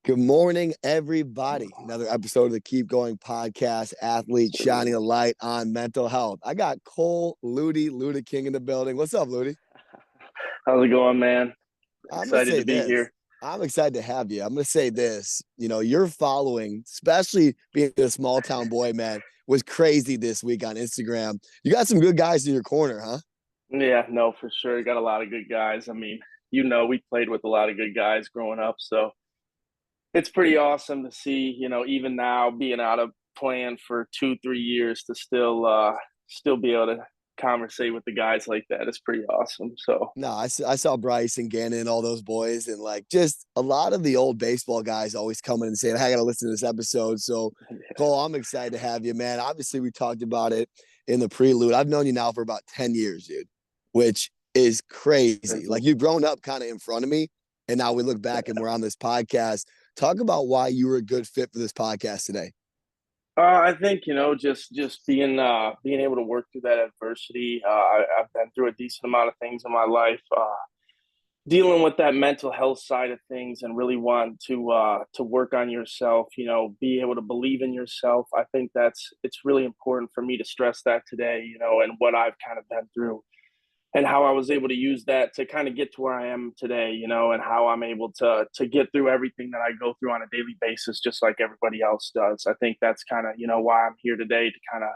Good morning, everybody. Another episode of the Keep Going podcast, Athlete Shining a Light on Mental Health. I got Cole Luedeking in the building. What's up, Ludy? How's it going, man? I'm going to Excited say to be this. here. I'm excited to have you. I'm going to say this. Your following, especially being a small town boy, man, was crazy this week on Instagram. You got some good guys in your corner, huh? Yeah, no, for sure. Got a lot of good guys. We played with a lot of good guys growing up, so it's pretty awesome to see, even now being out of playing for 2, 3 years to still be able to conversate with the guys like that. It's pretty awesome. So No, I saw Bryce and Gannon and all those boys, and like just a lot of the old baseball guys always coming and saying, "Hey, I got to listen to this episode." So, Cole, I'm excited to have you, man. Obviously, we talked about it in the prelude. I've known you now for about 10 years, dude, which is crazy. Like you've grown up kind of in front of me, and now we look back and we're on this podcast. Talk about why you were a good fit for this podcast today. I think just being able to work through that adversity. I've been through a decent amount of things in my life. Dealing with that mental health side of things and really want to work on yourself, be able to believe in yourself. I think it's really important for me to stress that today, and what I've kind of been through and how I was able to use that to kind of get to where I am today, and how I'm able to get through everything that I go through on a daily basis, just like everybody else does. I think that's kind of, why I'm here today, to kind of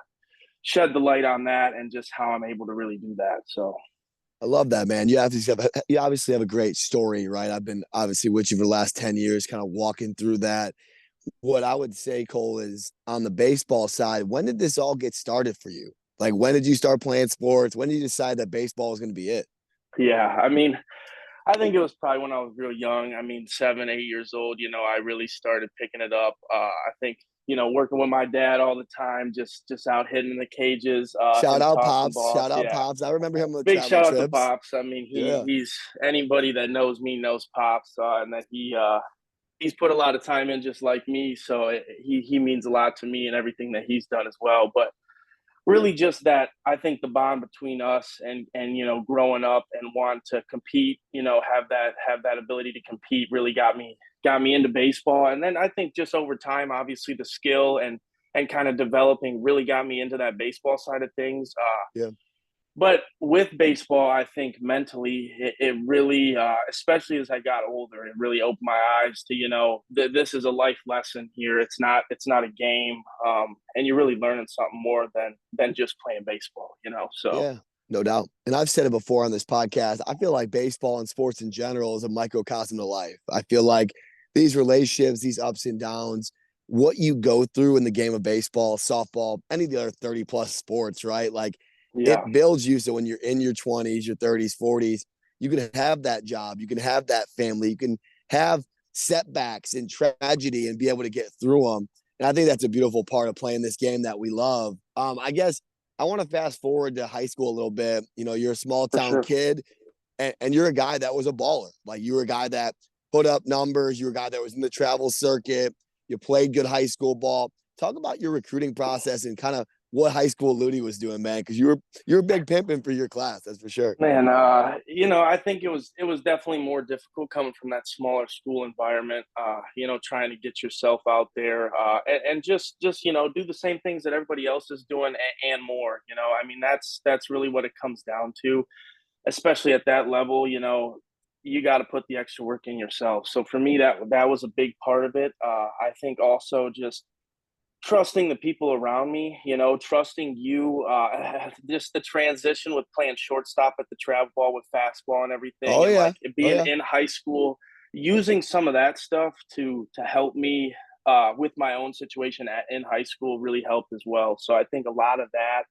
shed the light on that and just how I'm able to really do that. So I love that, man. You obviously have a great story, right? I've been obviously with you for the last 10 years, kind of walking through that. What I would say, Cole, is on the baseball side, when did this all get started for you? Like, when did you start playing sports? When did you decide that baseball was going to be it? yeah, I think it was probably when I was real young. 7, 8 years old. I really started picking it up. I think working with my dad all the time, just out hitting in the cages, Shout him out tossing Pops. Shout balls. out Yeah, Pops. I remember him on the big travel shout out to trips. Pops. Yeah. He's anybody that knows me knows Pops, and that he's put a lot of time in just like me. So he means a lot to me and everything that he's done as well. But really just that, I think the bond between us and growing up and want to compete, have that ability to compete really got me into baseball. And then I think just over time, obviously the skill and kind of developing really got me into that baseball side of things. Yeah. But with baseball, I think mentally, it really, especially as I got older, it really opened my eyes to, this is a life lesson here. It's not a game, and you're really learning something more than just playing baseball. So Yeah. No doubt. And I've said it before on this podcast. I feel like baseball and sports in general is a microcosm of life. I feel like these relationships, these ups and downs, what you go through in the game of baseball, softball, any of the other 30 plus sports, right? Like yeah, it builds you. So when you're in your 20s, your 30s, 40s, you can have that job, you can have that family, you can have setbacks and tragedy and be able to get through them. And I think that's a beautiful part of playing this game that we love. I guess I want to fast forward to high school a little bit. You're a small for town sure. kid, and you're a guy that was a baller. Like you were a guy that put up numbers. You were a guy that was in the travel circuit. You played good high school ball. Talk about your recruiting process and kind of what high school Ludi was doing, man, because you're a big pimping for your class, that's for sure. Man, I think it was definitely more difficult coming from that smaller school environment. Trying to get yourself out there, and just do the same things that everybody else is doing and more. That's really what it comes down to, especially at that level. You got to put the extra work in yourself. So for me, that was a big part of it. I think also just trusting the people around me, trusting you, just the transition with playing shortstop at the travel ball with fastball and everything, Oh and yeah. like Oh being yeah. in high school, using some of that stuff to help me with my own situation in high school really helped as well. So I think a lot of that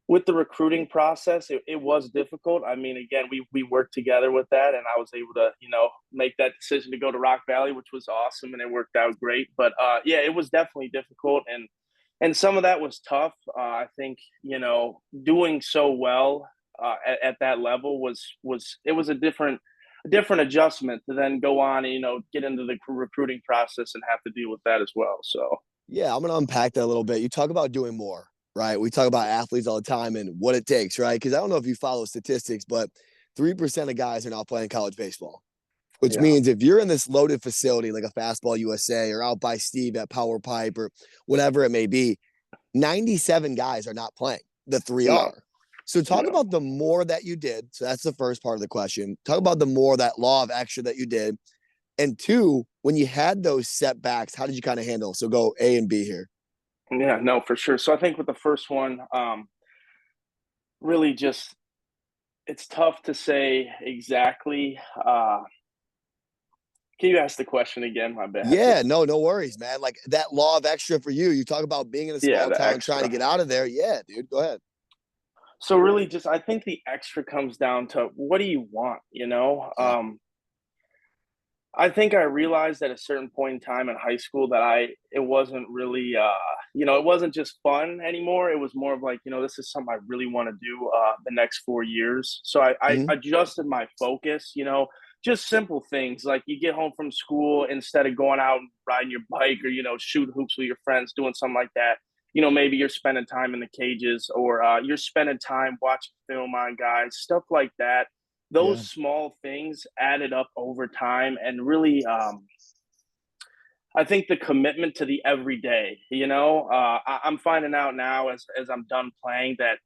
with the recruiting process, it was difficult. Again, we worked together with that, and I was able to, make that decision to go to Rock Valley, which was awesome, and it worked out great. But yeah, it was definitely difficult, and some of that was tough. I think doing so well at that level was a different adjustment to then go on and get into the recruiting process and have to deal with that as well. So Yeah, I'm gonna unpack that a little bit. You talk about doing more, right? We talk about athletes all the time and what it takes, right? Because I don't know if you follow statistics, but 3% of guys are not playing college baseball. which Yeah. means if you're in this loaded facility like a Fastball USA or out by Steve at Power Pipe or whatever it may be, 97 guys are not playing. The three No. are. So talk No. about the more that you did. So that's the first part of the question. Talk about the more, that law of extra that you did. And two, when you had those setbacks, how did you kind of handle? So go A and B here. Yeah, no, for sure. So I think with the first one, really just it's tough to say exactly. Can you ask the question again? My bad. Yeah, no worries, man. Like that law of extra for you. You talk about being in a Yeah, small the town trying to extra. get out of there. Yeah, dude, go ahead. So really, just I think the extra comes down to what do you want? You know, Yeah. I think I realized at a certain point in time in high school that it wasn't really it wasn't just fun anymore. It was more of like, this is something I really want to do the next 4 years. So I Mm-hmm. adjusted my focus, just simple things like you get home from school instead of going out and riding your bike or, shoot hoops with your friends, doing something like that. Maybe you're spending time in the cages or you're spending time watching film on guys, stuff like that. Yeah. Those small things added up over time and really I think the commitment to the everyday, I'm finding out now as I'm done playing that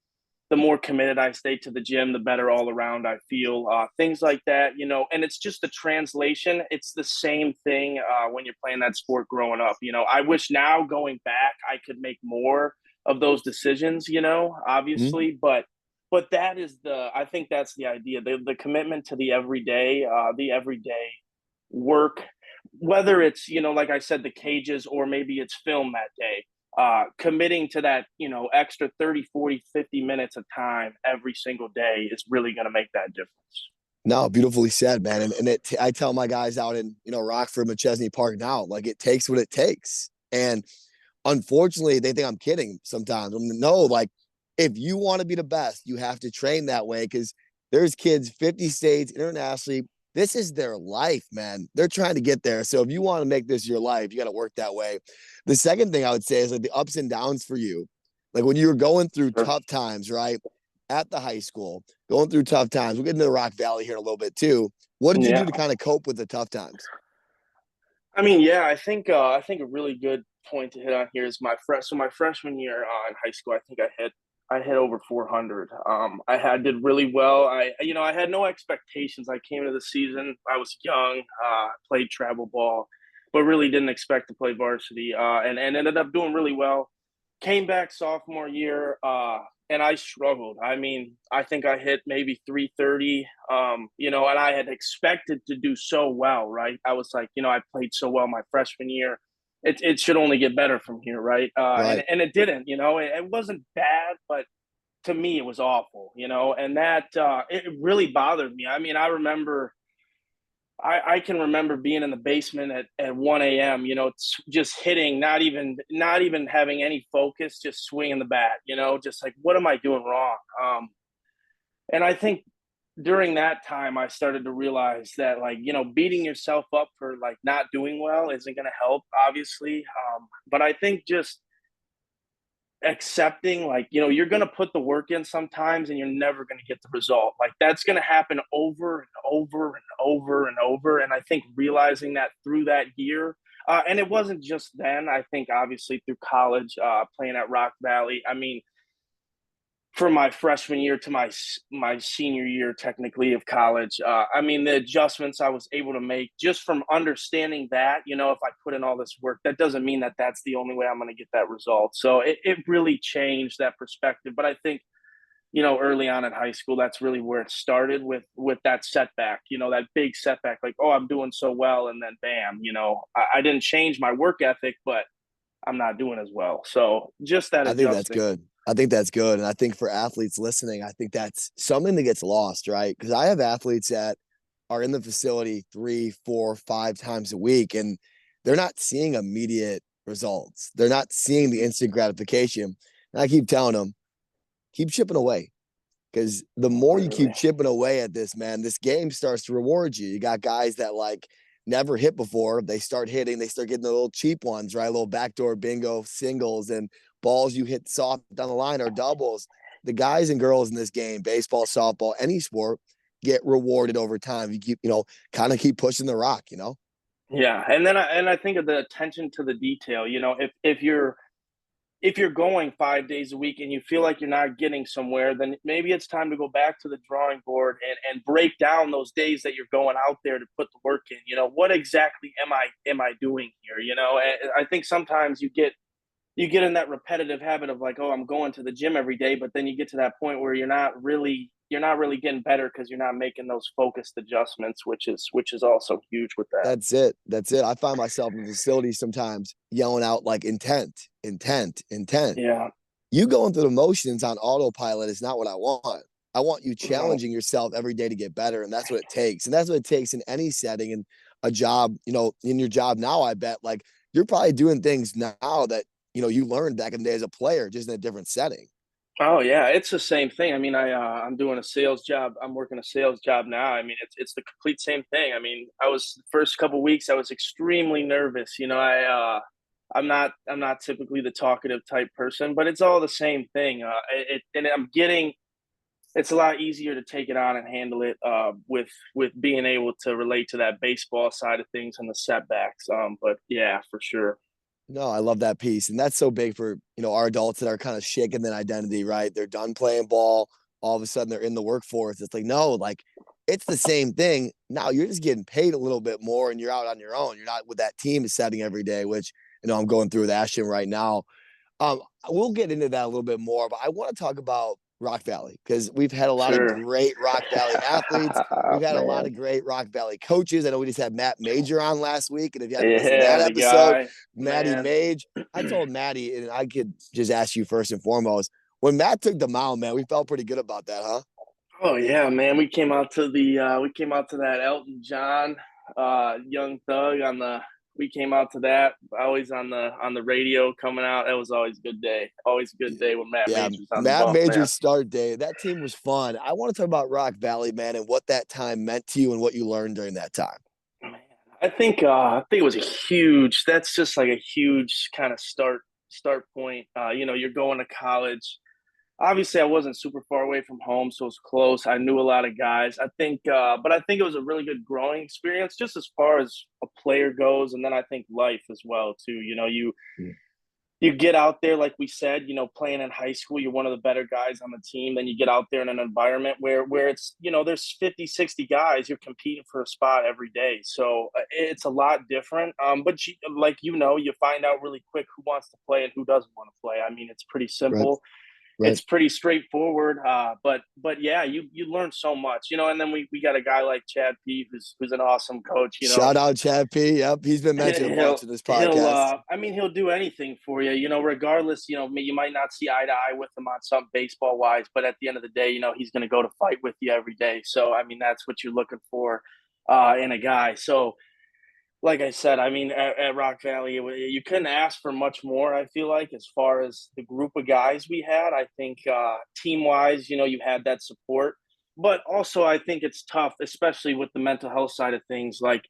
the more committed I stay to the gym, the better all around I feel. Things like that, and it's just the translation. It's the same thing when you're playing that sport growing up. I wish now going back I could make more of those decisions, Mm-hmm. obviously, but that is I think that's the idea, the commitment to the everyday work, whether it's, like I said, the cages or maybe it's film that day, committing to that, extra 30, 40, 50 minutes of time every single day is really going to make that difference. No, beautifully said, man. And I tell my guys out in, Rockford, Machesney Park now, like it takes what it takes. And unfortunately, they think I'm kidding sometimes. No, like if you want to be the best, you have to train that way because there's kids 50 states internationally. This is their life, man. They're trying to get there. So if you want to make this your life, you got to work that way. The second thing I would say is like the ups and downs for you. Like when you were going through Sure. tough times, right? At the high school, going through tough times. We'll get into the Rock Valley here in a little bit too. What did you do Yeah. to kind of cope with the tough times? I mean, yeah, I think a really good point to hit on here is my freshman year in high school. I hit over 400. I did really well. I had no expectations. I came into the season. I was young. Played travel ball, but really didn't expect to play varsity. And ended up doing really well. Came back sophomore year. And I struggled. I mean, I think I hit maybe 330, and I had expected to do so well, right? I was like, I played so well my freshman year. It should only get better from here, right? And Right. and it didn't, it wasn't bad, but to me it was awful, and that it really bothered me. I mean, I can remember being in the basement at 1 a.m. Just hitting, not even having any focus, just swinging the bat. Just like what am I doing wrong? And I think during that time I started to realize that like beating yourself up for like not doing well isn't going to help, obviously. But I think just accepting like you're going to put the work in sometimes and you're never going to get the result, like that's going to happen over and over and over and over. And I think realizing that through that year, and it wasn't just then, I think obviously through college, playing at Rock Valley, I mean, from my freshman year to my senior year technically of college, I mean the adjustments I was able to make just from understanding that, if I put in all this work, that doesn't mean that that's the only way I'm going to get that result. So it really changed that perspective. But I think early on in high school, that's really where it started with that setback, that big setback, like, oh, I'm doing so well, and then bam, I didn't change my work ethic, but I'm not doing as well. So just that I think that's adjusting. good. I think that's good. And I think for athletes listening, I think that's something that gets lost, right? Because I have athletes that are in the facility 3, 4, 5 times a week, and they're not seeing immediate results. They're not seeing the instant gratification. And I keep telling them, keep chipping away. Because the more you keep Literally. chipping away at this, man, this game starts to reward you. You got guys that like never hit before. They start hitting, they start getting the little cheap ones, right? Little backdoor bingo singles and balls you hit soft down the line or doubles. The guys and girls in this game, baseball, softball, any sport, get rewarded over time. You keep, kind of keep pushing the rock, Yeah, and then I think of the attention to the detail. If you're going 5 days a week and you feel like you're not getting somewhere, then maybe it's time to go back to the drawing board and break down those days that you're going out there to put the work in. What exactly am I doing here? And I think sometimes you get in that repetitive habit of like, oh, I'm going to the gym every day, but then you get to that point where you're not really getting better because you're not making those focused adjustments, which is also huge with that. That's it. That's it. I find myself in the facility sometimes yelling out like intent, intent, intent. Yeah. You going through the motions on autopilot is not what I want. I want you No. challenging yourself every day to get better. And that's what it takes. And that's what it takes in any setting. And a job, in your job now, I bet like you're probably doing things now that, you learned back in the day as a player, just in a different setting. Oh yeah, it's the same thing. I mean, I'm doing a sales job. I'm working a sales job now. I mean, it's the complete same thing. I mean, I was the first couple weeks I was extremely nervous. I'm not typically the talkative type person, but it's all the same thing. And it's a lot easier to take it on and handle it with being able to relate to that baseball side of things and the setbacks. But yeah, for sure. No, I love that piece. And that's so big for, our adults that are kind of shaking that identity, right? They're done playing ball. All of a sudden they're in the workforce. It's like, no, like it's the same thing. Now you're just getting paid a little bit more and you're out on your own. You're not with that team setting every day, which, I'm going through with Ashton right now. We'll get into that a little bit more, but I want to talk about Rock Valley because we've had a lot of Sure. great Rock Valley athletes. We've had a lot Man. of great Rock Valley coaches. I know we just had Matt Major on last week. And if you haven't listened to that Yeah, the episode, guy, Matty man. Mage, I told Matty, and I could just ask you first and foremost, when Matt took the mound, man, we felt pretty good about that, huh? Oh yeah, man. We came out to that Elton John, Young Thug on the. We came out to that. Always on the radio coming out. That was always a good day. Always a good day when Matt Yeah, Major's on the Matt bump, man. Major's start day. That team was fun. I want to talk about Rock Valley, man, and what that time meant to you and what you learned during that time. Man, I think it was a huge. That's just like a huge kind of start point. You're going to college. Obviously, I wasn't super far away from home, so it was close. I knew a lot of guys. But I think it was a really good growing experience, just as far as a player goes, and then I think life as well too. You get out there, like we said, playing in high school, you're one of the better guys on the team. Then you get out there in an environment where it's, there's 50, 60 guys, you're competing for a spot every day. So it's a lot different. But you find out really quick who wants to play and who doesn't want to play. I mean, it's pretty Right, simple. right. It's pretty straightforward. But yeah, you learn so much, and then we got a guy like Chad P, who's an awesome coach. Shout out Chad P. Yep, he's been mentioned a he'll bunch in this he'll podcast. I mean, he'll do anything for you, regardless. You might not see eye to eye with him on something baseball wise, but at the end of the day, he's going to go to fight with you every day. So I mean, that's what you're looking for in a guy. So like I said, I mean, at Rock Valley, you couldn't ask for much more. I feel like, as far as the group of guys we had, I think team wise, you had that support, but also I think it's tough, especially with the mental health side of things. Like,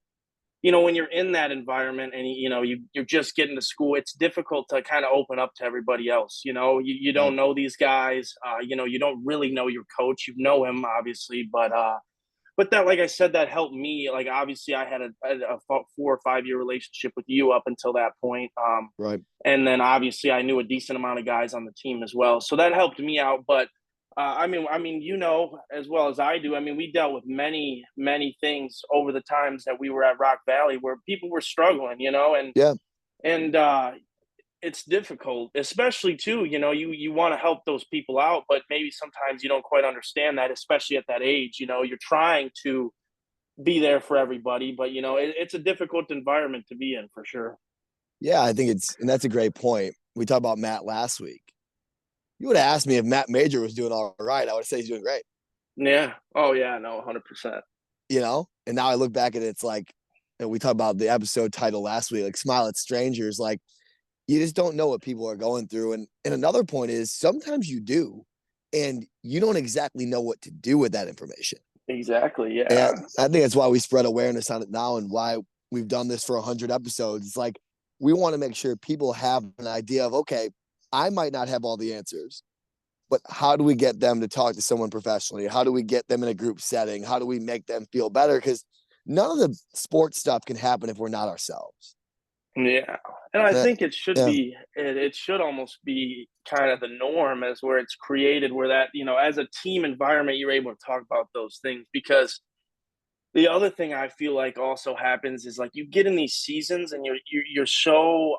when you're in that environment and you're just getting to school, it's difficult to kind of open up to everybody else. You Right. don't know these guys. You don't really know your coach. You know him obviously, but that, like I said, that helped me. Like, obviously, I had a 4 or 5 year relationship with you up until that point. Right. And then obviously I knew a decent amount of guys on the team as well. So that helped me out. But I mean, as well as I do, I mean, we dealt with many, many things over the times that we were at Rock Valley where people were struggling, Yeah. and it's difficult, especially too, you want to help those people out, but maybe sometimes you don't quite understand that, especially at that age. You're trying to be there for everybody, but it's a difficult environment to be in for sure. Yeah, I think and that's a great point. We talked about Matt last week. You would have asked me if Matt Major was doing all right. I would say he's doing great, Yeah. Oh yeah. No, 100%. And now I look back at it, it's like, and we talked about the episode title last week, like Smile at Strangers. Like, you just don't know what people are going through. And another point is sometimes you do, and you don't exactly know what to do with that information. Exactly. Yeah. And I think that's why we spread awareness on it now and why we've done this for 100 episodes. It's like, we want to make sure people have an idea of, okay, I might not have all the answers, but how do we get them to talk to someone professionally? How do we get them in a group setting? How do we make them feel better? Because none of the sports stuff can happen if we're not ourselves. Yeah. And I think it should Yeah. be it should almost be kind of the norm as where it's created where that, as a team environment, you're able to talk about those things because the other thing I feel like also happens is like you get in these seasons and you're so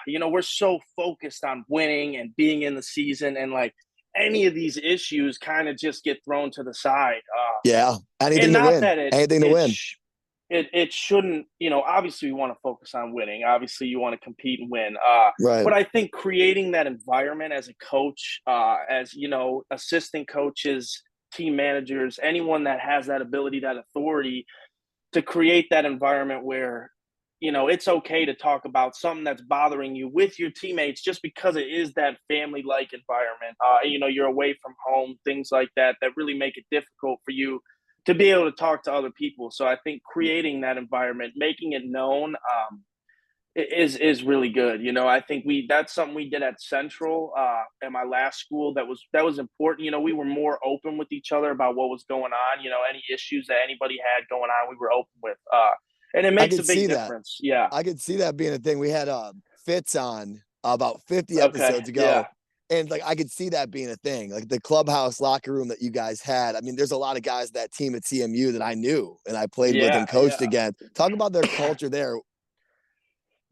we're so focused on winning and being in the season and like any of these issues kind of just get thrown to the side. Yeah. And Anything to not win. that Anything to win. it shouldn't, obviously you want to focus on winning. Obviously you want to compete and win. Right. But I think creating that environment as a coach, as assistant coaches, team managers, anyone that has that ability, that authority to create that environment where it's okay to talk about something that's bothering you with your teammates just because it is that family like environment. You're away from home, things like that really make it difficult for you to be able to talk to other people. So I think creating that environment, making it known, is really good. I think that's something we did at Central at my last school that was important. We were more open with each other about what was going on. Any issues that anybody had going on, we were open with. And it I makes a could see big that. difference. Yeah. I could see that being a thing. We had Fitz on about 50 Okay. episodes ago. Yeah. And like I could see that being a thing, like the clubhouse locker room that you guys had. I mean, there's a lot of guys that team at CMU that I knew and I played with Yeah. and coached Yeah. again. Talk about their culture there.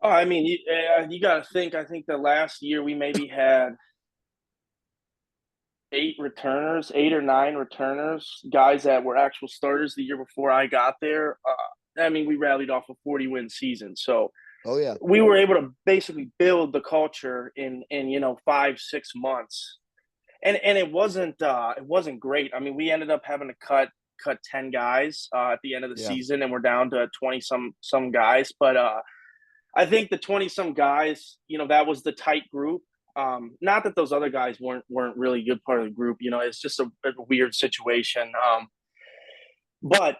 Oh, I mean, you got to think. I think the last year we maybe had 8 or 9 returners, guys that were actual starters the year before I got there. I mean, we rallied off a 40-win season, so Oh yeah. we were able to basically build the culture in 5-6 months, and it wasn't great. I mean, we ended up having to cut 10 guys at the end of the Yeah. season, and we're down to 20 some guys, but I think the 20 some guys, that was the tight group. Not that those other guys weren't really a good part of the group. It's just a weird situation. But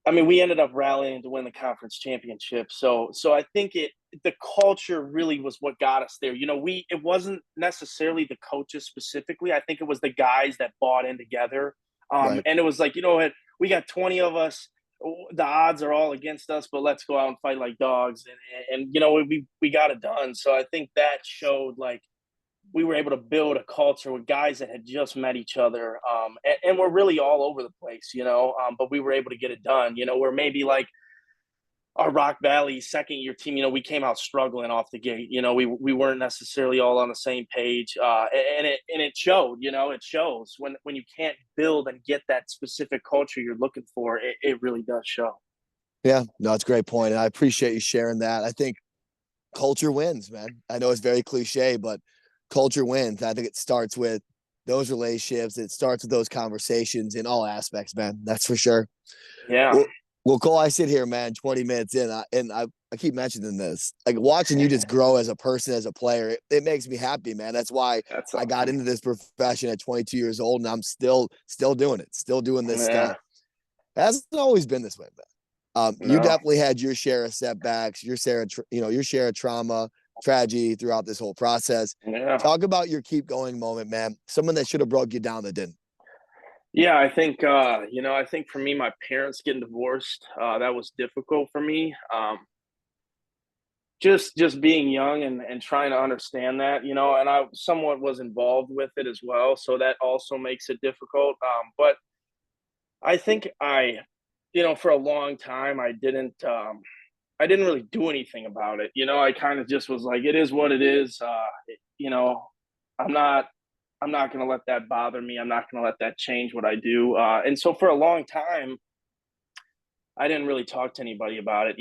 I mean, we ended up rallying to win the conference championship. So I think the culture really was what got us there. It wasn't necessarily the coaches specifically. I think it was the guys that bought in together. Right. And it was like, we got 20 of us. The odds are all against us, but let's go out and fight like dogs. And we got it done. So I think that showed like we were able to build a culture with guys that had just met each other, and we're really all over the place, but we were able to get it done. Where maybe like our Rock Valley second year team, we came out struggling off the gate. We weren't necessarily all on the same page, and it showed. It shows when you can't build and get that specific culture you're looking for. It really does show. Yeah, no, it's a great point, and I appreciate you sharing that. I think culture wins, man. I know it's very cliche, but culture wins. I think it starts with those relationships. It starts with those conversations in all aspects, man. That's for sure. Yeah. Well, Cole, I sit here, man, 20 minutes in, and I keep mentioning this. Like watching you just grow as a person, as a player, it makes me happy, man. That's why That's I got awesome. into this profession at 22 years old, and I'm still doing it, still doing this Yeah. stuff. It hasn't always been this way, man. You No. definitely had your share of setbacks, your share of, your share of trauma, tragedy throughout this whole process. Yeah. Talk about your keep going moment, man. Someone that should have broke you down that didn't. Yeah, I think I think for me, my parents getting divorced, that was difficult for me. Just being young and trying to understand that, and I somewhat was involved with it as well, so that also makes it difficult. But I think for a long time, I didn't really do anything about it. I kind of just was like, it is what it is. You know, I'm not I'm not going to let that bother me. I'm not going to let that change what I do. And so for a long time, I didn't really talk to anybody about it.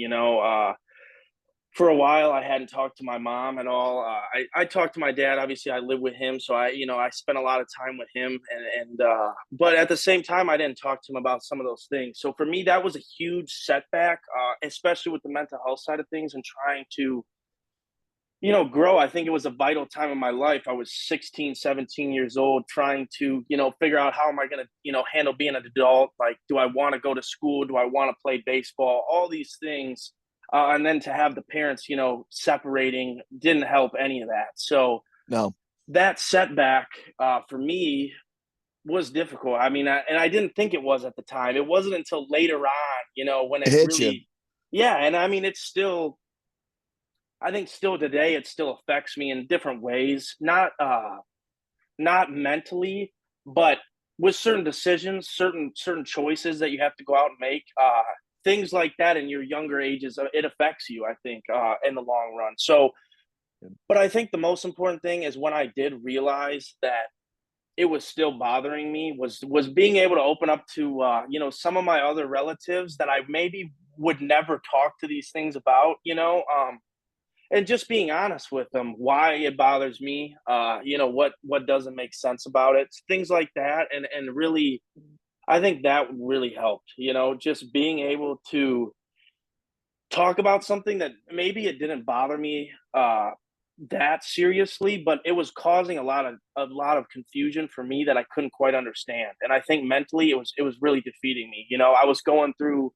For a while, I hadn't talked to my mom at all. I talked to my dad. Obviously, I live with him, so I spent a lot of time with him. And but at the same time, I didn't talk to him about some of those things. So for me, that was a huge setback, especially with the mental health side of things and trying to grow. I think it was a vital time in my life. I was 16, 17 years old, trying to, figure out how am I going to, handle being an adult? Like, do I want to go to school? Do I want to play baseball? All these things. And then to have the parents, separating didn't help any of that. So No. that setback for me was difficult. I mean, and I didn't think it was at the time. It wasn't until later on, when It it hit you. really, yeah. And I mean, it's still, I think still today, it still affects me in different ways. Not mentally, but with certain decisions, certain choices that you have to go out and make. Things like that in your younger ages, it affects you, I think, in the long run. So, but I think the most important thing is when I did realize that it was still bothering me was being able to open up to some of my other relatives that I maybe would never talk to these things about, and just being honest with them why it bothers me, what doesn't make sense about it, things like that, and really, I think that really helped, just being able to talk about something that maybe it didn't bother me that seriously, but it was causing a lot of confusion for me that I couldn't quite understand. And I think mentally it was really defeating me. I was going through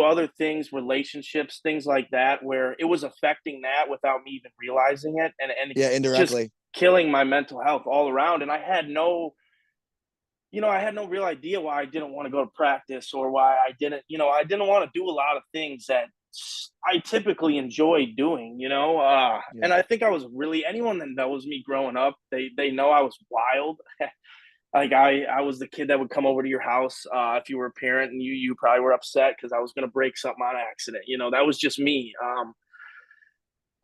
other things, relationships, things like that, where it was affecting that without me even realizing it, and Yeah, just indirectly. killing my mental health all around. And I had no real idea why I didn't want to go to practice, or why I didn't want to do a lot of things that I typically enjoy doing, Yeah. and I think I was really, anyone that knows me growing up, they know I was wild. Like I was the kid that would come over to your house, if you were a parent, and you probably were upset because I was going to break something on accident. That was just me.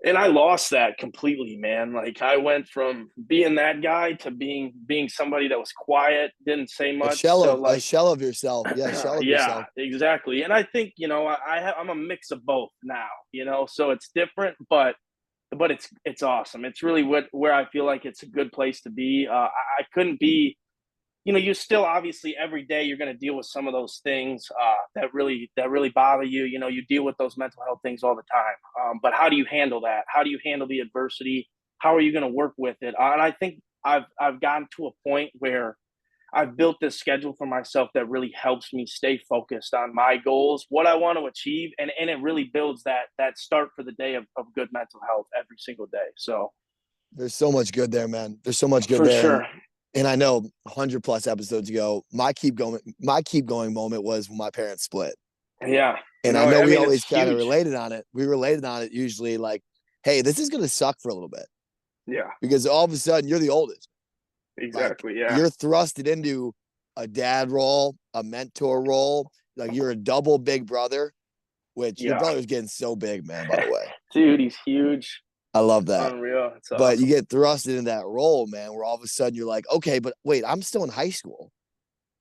And I lost that completely, man. Like I went from being that guy to being somebody that was quiet, didn't say A much, shell to of a like, shell of yourself. Yeah, a shell of yeah, yourself. exactly. And I think I'm a mix of both now. So it's different, but it's awesome. It's really where I feel like it's a good place to be. I couldn't be. You still, obviously, every day you're going to deal with some of those things that really bother you. You deal with those mental health things all the time. But how do you handle that? How do you handle the adversity? How are you going to work with it? And I think I've gotten to a point where I've built this schedule for myself that really helps me stay focused on my goals, what I want to achieve, and it really builds that start for the day of good mental health every single day. So There's so much good there, man. There's so much good for there. sure. And I know 100 plus episodes ago, my keep going moment was when my parents split. Yeah. And I know I we mean, it's always kind of huge. related on it. We related on it usually like, hey, this is gonna suck for a little bit Yeah, because all of a sudden you're the oldest. Like exactly. Yeah. you're thrusted into a dad role, a mentor role. Like you're a double big brother, which your Yeah. brother's getting so big, man, by the way. Dude, he's huge. I love that. Unreal. It's But you awesome. get thrusted in that role, man, where all of a sudden you're like, okay, but wait, I'm still in high school.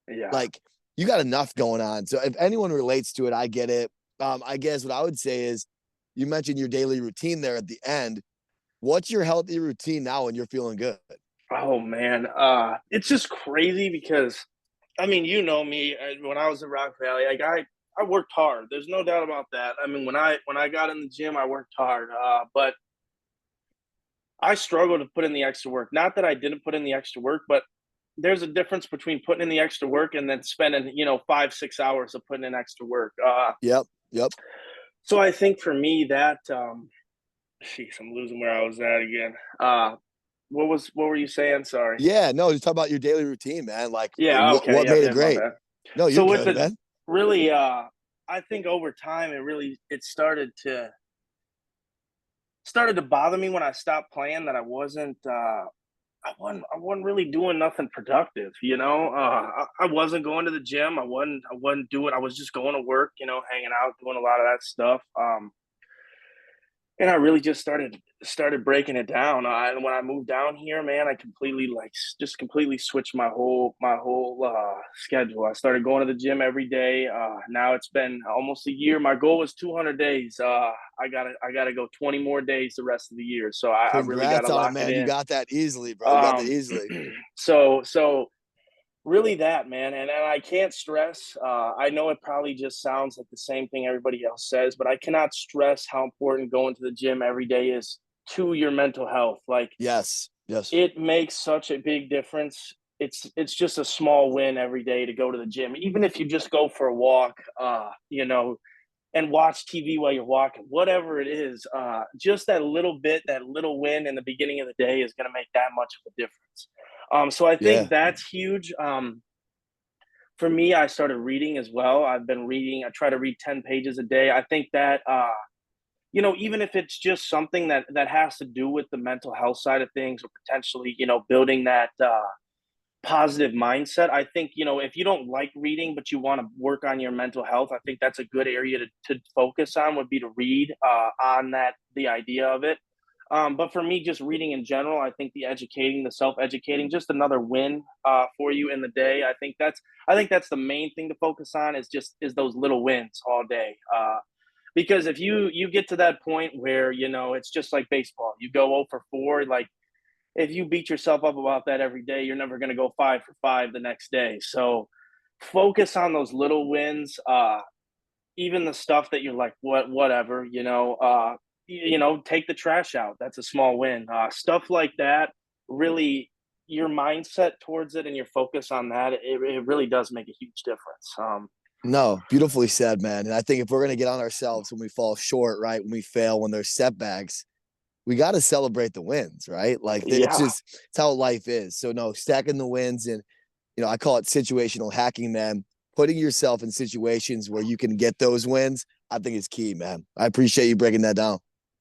Yeah. Like you got enough going on. So if anyone relates to it, I get it. I guess what I would say is you mentioned your daily routine there at the end. What's your healthy routine now when you're feeling good? Oh man. It's just crazy because I mean, me, when I was in Rock Valley, like I worked hard. There's no doubt about that. I mean, when I got in the gym, I worked hard. But I struggled to put in the extra work. Not that I didn't put in the extra work, but there's a difference between putting in the extra work and then spending, 5, 6 hours of putting in extra work. Yep. Yep. So I think for me that, jeez, I'm losing where I was at again. What were you saying? Sorry. Yeah. No, just talk about your daily routine, man. Like Yeah. Okay. what Yep. made it Yep. My great? bad. No, you're So with good, the man. really, I think over time it started to bother me when I stopped playing, that I wasn't really doing nothing productive. I wasn't going to the gym. I wasn't doing. I was just going to work. Hanging out, doing a lot of that stuff. And I really just started breaking it down. And when I moved down here, man, I completely just completely switched my whole schedule. I started going to the gym every day. Now it's been almost a year. My goal was 200 days. I gotta go 20 more days the rest of the year. So I really Congrats gotta on it, lock it man. You in. got that easily, bro. You got that Um, easily. so really that, man, and I can't stress. I know it probably just sounds like the same thing everybody else says, but I cannot stress how important going to the gym every day is to your mental health. Like Yes. Yes. it makes such a big difference. It's just a small win every day to go to the gym, even if you just go for a walk. and watch TV while you're walking, whatever it is. Just that little bit, that little win in the beginning of the day is going to make that much of a difference. So I think Yeah. that's huge. For me, I started reading as well. I've been reading. I try to read 10 pages a day. I think that even if it's just something that has to do with the mental health side of things, or potentially, building that positive mindset. I think, if you don't like reading, but you want to work on your mental health, I think that's a good area to focus on, would be to read on the idea of it. But for me, just reading in general, I think the self-educating, just another win for you in the day. I think that's the main thing to focus on, is those little wins all day. Because if you get to that point where, it's just like baseball, you go 0 for 4, like, if you beat yourself up about that every day, you're never going to go 5 for 5 the next day. So focus on those little wins, even the stuff that you're like, whatever, take the trash out. That's a small win. Stuff like that, really, your mindset towards it and your focus on that, it really does make a huge difference. No, beautifully said, man. And I think if we're going to get on ourselves when we fall short, right, when we fail, when there's setbacks, we got to celebrate the wins, right? Like Yeah. it's how life is. So no, stacking the wins, and I call it situational hacking, man. Putting yourself in situations where you can get those wins, I think is key, man. I appreciate you breaking that down.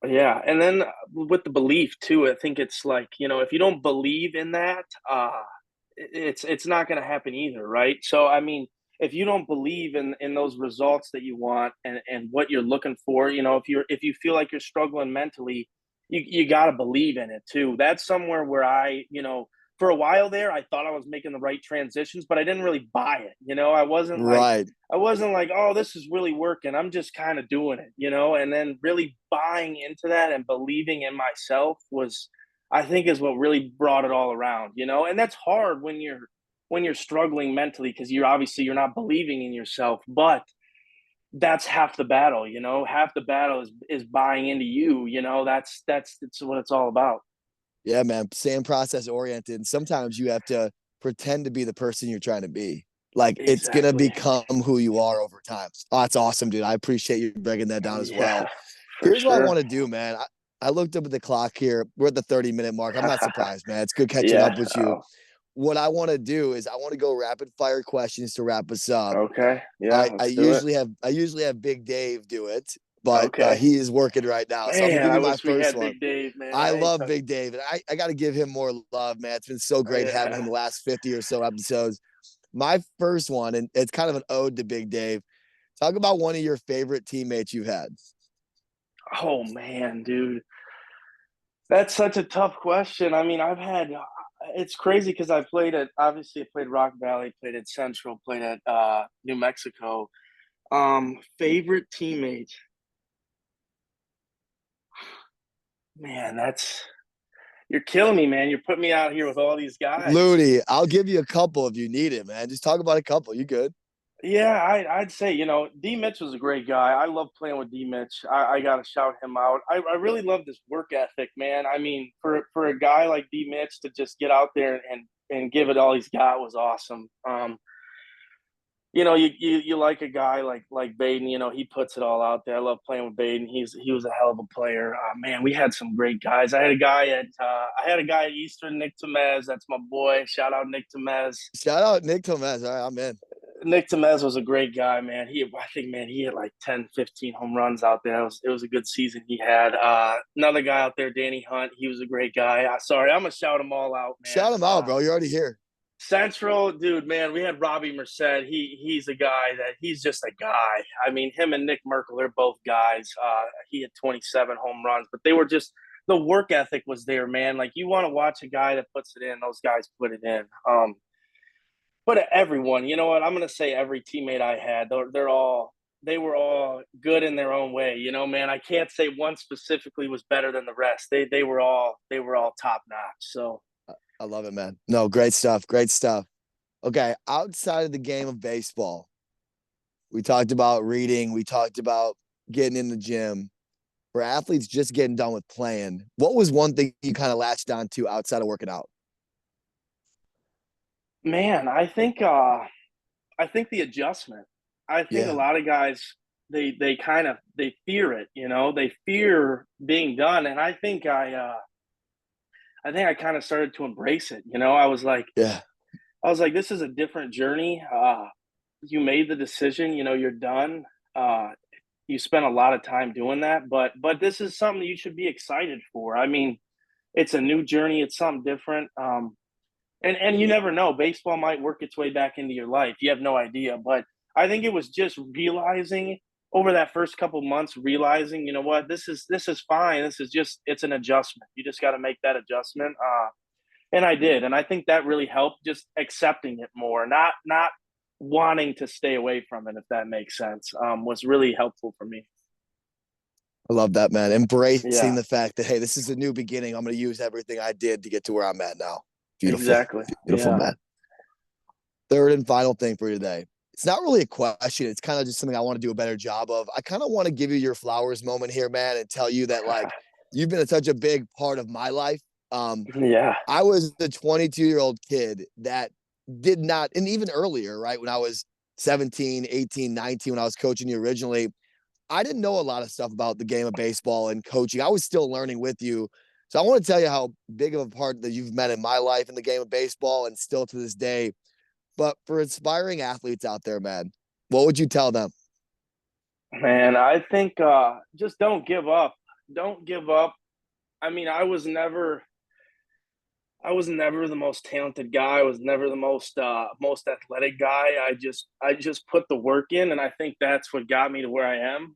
Yeah, and then with the belief too, I think it's like, if you don't believe in that, it's not going to happen either, right? So I mean, if you don't believe in those results that you want, and what you're looking for, if you feel like you're struggling mentally, you got to believe in it too. That's somewhere where for a while there, I thought I was making the right transitions, but I didn't really buy it. Right. I wasn't like, oh, this is really working. I'm just kind of doing it, and then really buying into that and believing in myself I think, is what really brought it all around, and that's hard when you're struggling mentally, because you're not believing in yourself, but that's half the battle, half the battle is buying into you, that's what it's all about. Yeah, man. Same process oriented. And sometimes you have to pretend to be the person you're trying to be. Like it's gonna Exactly. become who you are over time. Oh, that's awesome, dude. I appreciate you breaking that down as Yeah, well. for Here's what I sure. want to do, man. I looked up at the clock here. We're at the 30-minute mark. I'm not surprised, man. It's good catching Yeah. up with you. What I want to do is I want to go rapid fire questions to wrap us up. Okay. Yeah, I let's do it. usually have Big Dave do it, but Okay. he is working right now. So I'm gonna Man, give I you my wish we first had one. Big Dave, man. I I ain't love touch. Big Dave, and I got to give him more love, man. It's been so great having him Yeah. the last 50 or so episodes. My first one, and it's kind of an ode to Big Dave. Talk about one of your favorite teammates you've had. Oh man, dude. That's such a tough question. I mean, it's crazy because I played Rock Valley, played at Central, played at New Mexico. Favorite teammate. Man, you're killing me, man. You're putting me out here with all these guys. Ludy, I'll give you a couple if you need it, man. Just talk about a couple. You good? Yeah, I'd say, D Mitch was a great guy. I love playing with D Mitch. I got to shout him out. I really love this work ethic, man. I mean, for a guy like D Mitch to just get out there and give it all he's got was awesome. You like a guy like Baden. He puts it all out there. I love playing with Baden. He was a hell of a player. Man, we had some great guys. I had a guy at Eastern, Nick Temez. That's my boy. Shout out Nick Temez. Shout out Nick Tomez. All right, I'm in. Nick Temez was a great guy, man. I think, man, he had like 10, 15 home runs out there. It was a good season he had. Another guy out there, Danny Hunt. He was a great guy. Sorry, I'm gonna shout them all out, man. Shout him out, bro. You're already here. Central, dude, man, we had Robbie Merced. He's a guy he's just a guy. I mean, him and Nick Merkel, they're both guys. He had 27 home runs, but they were just, the work ethic was there, man. Like, you want to watch a guy that puts it in, those guys put it in. But everyone, you know what? I'm gonna say every teammate I had, they were all good in their own way. Man, I can't say one specifically was better than the rest. They were all top notch. So I love it, man. No, great stuff. Great stuff. Okay, outside of the game of baseball, we talked about reading. We talked about getting in the gym. For athletes just getting done with playing, what was one thing you kind of latched on to outside of working out? man, I think the adjustment. I think a Yeah. lot of guys they kind of they fear it, you know, they fear being done. And I think I kind of started to embrace it. You know, Yeah. I was like, this is a different journey. You made the decision, you know, you're done. Uh, you spent a lot of time doing that, but this is something you should be excited for. I mean, it's a new journey, it's something different. And you never know, baseball might work its way back into your life. You have no idea. But I think it was just realizing over that first couple months, realizing, you know what, this is fine. This is just it's an adjustment. You just got to make that adjustment. And I did, and I think that really helped. Just accepting it more, not wanting to stay away from it, if that makes sense, was really helpful for me. I love that, man. Embracing Yeah, the fact that, hey, this is a new beginning. I'm going to use everything I did to get to where I'm at now. Beautiful. exactly. Beautiful, Yeah. man. Third and final thing for you today. It's not really a question. It's kind of just something I want to do a better job of. I kind of want to give you your flowers moment here, man, and tell you that, like, you've been such a big part of my life. Yeah. I was the 22-year-old kid that did not, and even earlier, right, when I was 17, 18, 19, when I was coaching you originally, I didn't know a lot of stuff about the game of baseball and coaching. I was still learning with you. So I want to tell you how big of a part that you've met in my life in the game of baseball and still to this day. But for inspiring athletes out there, man, what would you tell them? Man, I think just don't give up. Don't give up. I mean, I was never the most talented guy. I was never the most athletic guy. I just put the work in, and I think that's what got me to where I am.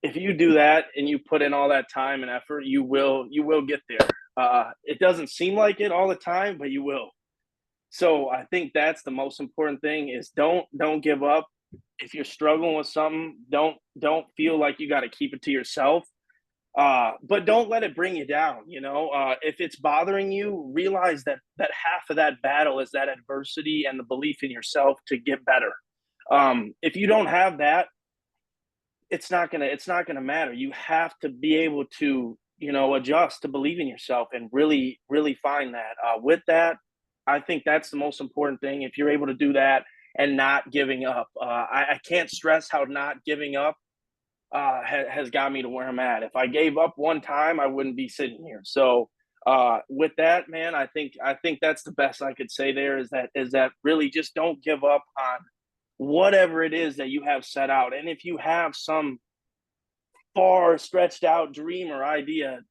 If you do that and you put in all that time and effort, you will get there. It doesn't seem like it all the time, but you will. So I think that's the most important thing is don't give up. If you're struggling with something, don't feel like you got to keep it to yourself. But don't let it bring you down. You know, if it's bothering you, realize that half of that battle is that adversity and the belief in yourself to get better. If you don't have that, it's not gonna matter. You have to be able to, you know, adjust to believe in yourself and really find that. With that, I think that's the most important thing. If you're able to do that and not giving up, I can't stress how not giving up has got me to where I'm at. If I gave up one time, I wouldn't be sitting here. So with that, man, I think that's the best I could say. There is that really just don't give up on whatever it is that you have set out. And if you have some far stretched out dream or idea,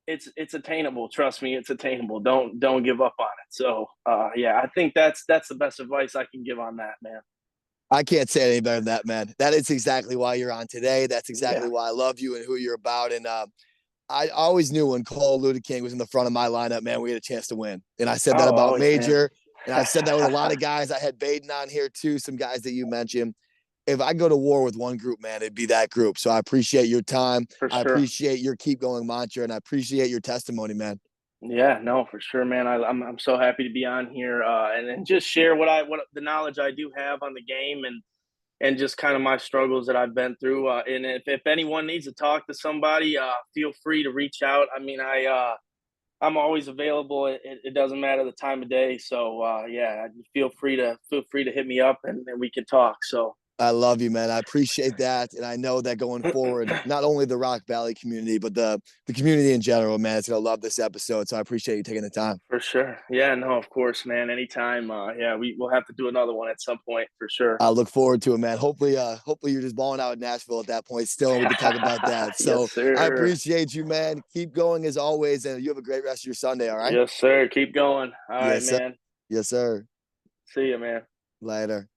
it's attainable. Trust me, it's attainable. Don't give up on it. So yeah, I think that's the best advice I can give on that, man. I can't say any better than that, man. That is exactly why you're on today. That's exactly Yeah. why I love you and who you're about. And I always knew when Cole Luedeking was in the front of my lineup, man, we had a chance to win. And I said that Oh, about always, man. Major. And I've said that with a lot of guys. I had Baden on here too, some guys that you mentioned. If I go to war with one group, man, it'd be that group. So I appreciate your time. For I sure. appreciate your keep going mantra, and I appreciate your testimony, man. Yeah, no, for sure, man. I'm so happy to be on here and just share what the knowledge I do have on the game and just kind of my struggles that I've been through. And if anyone needs to talk to somebody, feel free to reach out. I mean, I'm always available. It doesn't matter the time of day. So yeah, feel free to hit me up and we can talk. So I love you, man. I appreciate that. And I know that going forward, not only the Rock Valley community, but the community in general, man, it's going to love this episode. So I appreciate you taking the time. for sure, yeah, no, of course, man. Anytime. Yeah, we'll have to do another one at some point for sure. I look forward to it, man. Hopefully you're just balling out in Nashville at that point still, and we can talk about that. Yes, So I sir. appreciate you, man. Keep going as always, and you have a great rest of your Sunday, all right? Yes, sir. Keep going. All right, Yes, sir. man. Yes, sir. See you, man. Later.